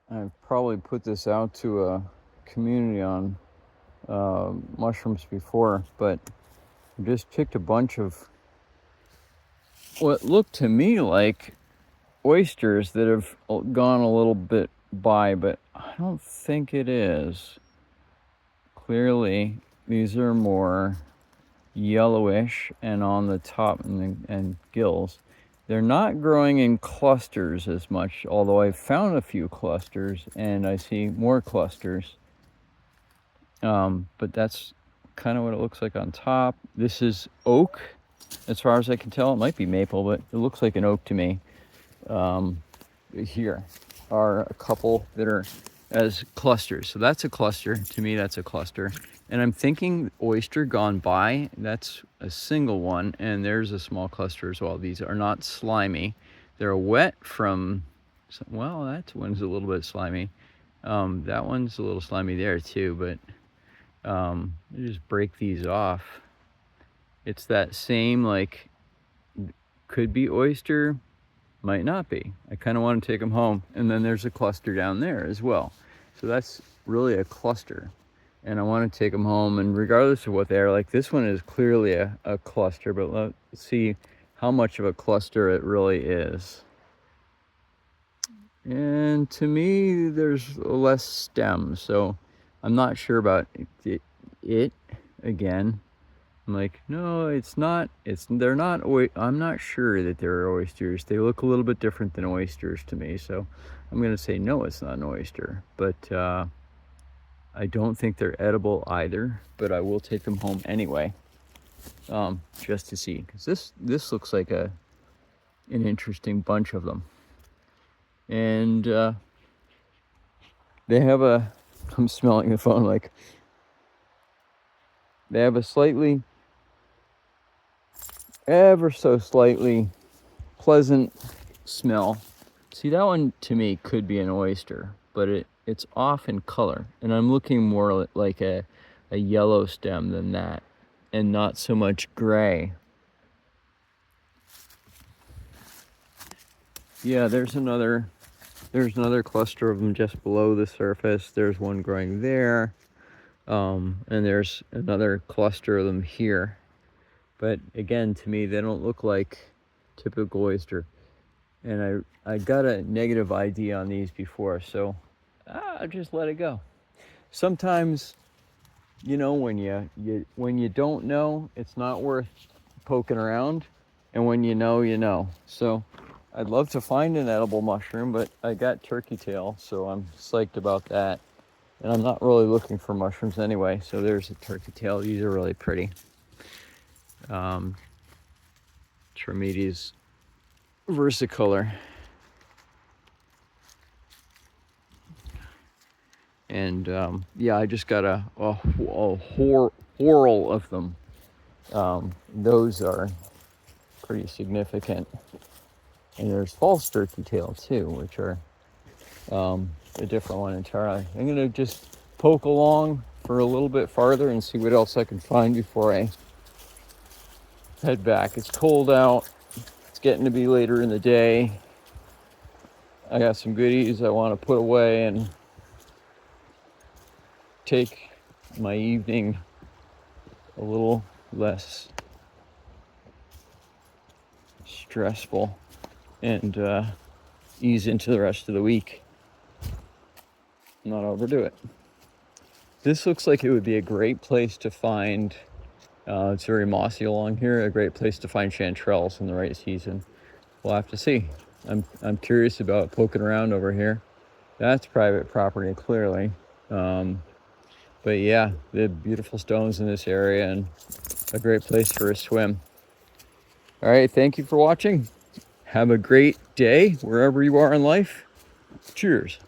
I've probably put this out to a community on mushrooms before, but I just picked a bunch of what looked to me like oysters that have gone a little bit by, but I don't think it is. Clearly, these are more yellowish and on the top and gills. They're not growing in clusters as much, although I found a few clusters and I see more clusters. But that's kind of what it looks like on top. This is oak, as far as I can tell. It might be maple, but it looks like an oak to me. Here are a couple that are as clusters. So that's a cluster. To me, that's a cluster. And I'm thinking oyster gone by. That's a single one. And there's a small cluster as well. These are not slimy. They're wet from, well, that one's a little bit slimy. That one's a little slimy there too, but you just break these off. It's that same, like, could be oyster, might not be. I kind of want to take them home. And then there's a cluster down there as well. So that's really a cluster. And I want to take them home. And regardless of what they are, like this one is clearly a cluster, but let's see how much of a cluster it really is. And to me, there's less stem. So I'm not sure about it again. I'm like, no, it's not. They're not. I'm not sure that they're oysters. They look a little bit different than oysters to me. So I'm gonna say no, it's not an oyster. But I don't think they're edible either. But I will take them home anyway, just to see, because this looks like an interesting bunch of them. And they have a. I'm smelling the phone like. They have a slightly, ever so slightly pleasant smell. See, that one to me could be an oyster, but it's off in color. And I'm looking more like a yellow stem than that, and not so much gray. Yeah, there's another cluster of them just below the surface. There's one growing there. And there's another cluster of them here. But again, to me, they don't look like typical oyster. And I got a negative ID on these before, so I'll just let it go. Sometimes, when you don't know, it's not worth poking around. And when you know, you know. So I'd love to find an edible mushroom, but I got turkey tail, so I'm psyched about that. And I'm not really looking for mushrooms anyway, so there's a turkey tail. These are really pretty. Trametes versicolor. And yeah, I just got a whorl of them. Those are pretty significant. And there's false turkey tail too, which are a different one entirely. I'm gonna just poke along for a little bit farther and see what else I can find before I head back. It's cold out. It's getting to be later in the day. I got some goodies I want to put away and take my evening a little less stressful and ease into the rest of the week. Not overdo it. This looks like it would be a great place to find, it's very mossy along here, a great place to find chanterelles in the right season. We'll have to see. I'm curious about poking around over here. That's private property, clearly. But yeah, the beautiful stones in this area and a great place for a swim. All right, thank you for watching. Have a great day wherever you are in life. Cheers.